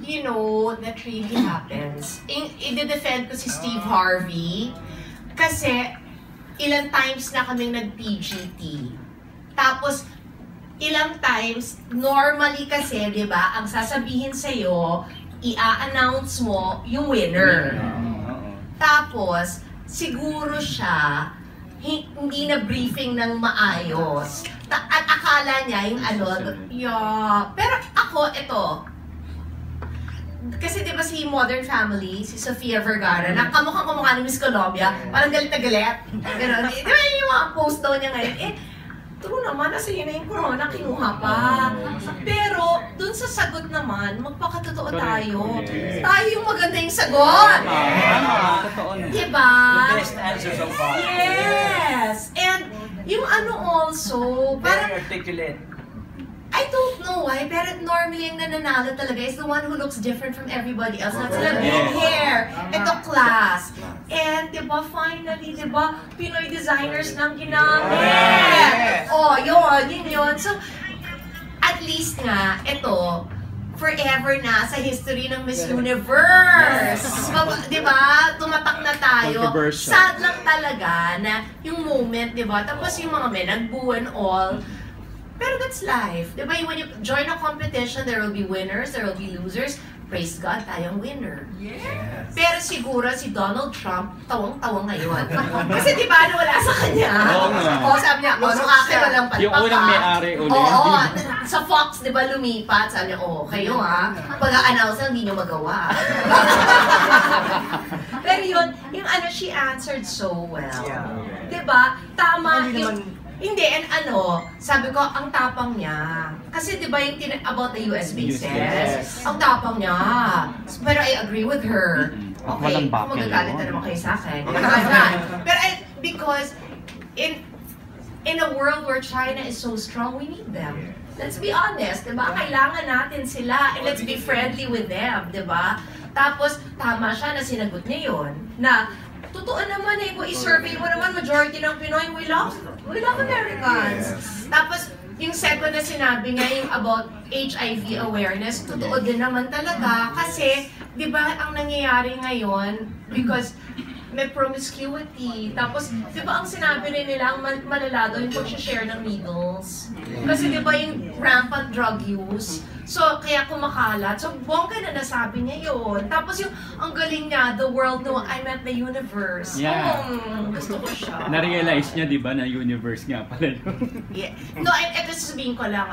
you know, that really happens. I-defend ko si Steve Harvey kasi ilang times na kaming nag-PGT. Tapos, ilang times, normally kasi, di ba, ang sasabihin sa'yo, i-announce mo yung winner. Tapos, siguro siya, hindi na briefing ng maayos. At akala niya yung ano, yeah. Pero ako, ito, kasi di ba si Modern Family, si Sofia Vergara, na kamukha ni Miss Colombia, parang galit na galit. Gano'n. Di ba yung mga post daw niya ngayon? True naman, nasa yun na yung corona, kinuha pa. Pero, dun sa sagot naman, magpakatotoo tayo. Tayo yung maganda yung sagot. Diba? The best answer so far. Yes! And, yung ano also, parang, very articulate. I don't know why, pero normally yung nananalo talaga is the one who looks different from everybody else. Not sila big hair, ito class. And diba, finally, diba, Pinoy designers nang ginamit. Oh, yun. So, at least nga, ito, forever na sa history ng Miss Universe. Diba? Tumatak na tayo. Sad lang talaga na yung moment, diba? Tapos yung mga men, nag-boo and all. Pero that's life. Diba? When you join a competition, there will be winners, there will be losers. Praise God, tayong winner. Yes. Pero siguro si Donald Trump, tawang-tawa ngayon. Kasi di ba, wala sa kanya? Oo, sabi niya, nung akin walang palpaka. Yung unang may-ari ulit. Oo, sa Fox, di ba, lumipat. Sabi niya, kayo pag-a-announce lang, hindi niyo magawa. Pero yun, yung ano, she answered so well. Di ba? Tama yung... Hindi, and sabi ko, ang tapang niya. Kasi di ba yung about the US bases, ang tapang niya. Pero I agree with her. Okay, kung magagalit na naman kayo sa akin. Pero because in a world where China is so strong, we need them. Let's be honest, di ba? Kailangan natin sila and let's be friendly with them, di ba? Tapos, tama siya na sinagot niya yun, na totoo naman kung i-survey mo naman, majority ng Pinoy, we love Americans. Tapos, yung second na sinabi niya, yung about HIV awareness, totoo din naman talaga. Kasi, di ba, ang nangyayari ngayon, because may promiscuity. Tapos, di ba, ang sinabi rin nila, ang malala daw yung pag-share ng needles. Kasi, di ba, yung rampant drug use. So, kaya kumakalat. So, bongga na nasabi niya yun. Tapos yung, ang galing niya, the world, no, I meant the universe. Yeah. Gusto ko siya. Na-realize niya, di ba, na universe nga pala. Yeah. No, ito sasabihin ko lang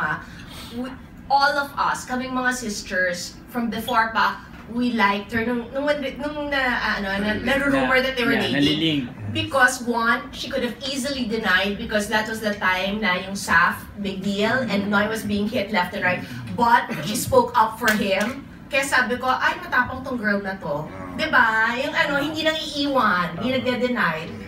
all of us, kaming mga sisters, from before pa, we liked her nung rumor that they were dating. Because one, she could have easily denied because that was the time na yung SAF, big deal, and Noy was being hit left and right. But she spoke up for him. Kaya sabi ko, ay, matapang tong girl na to. Diba? Yung hindi nang iiwan, hindi nagde-deny.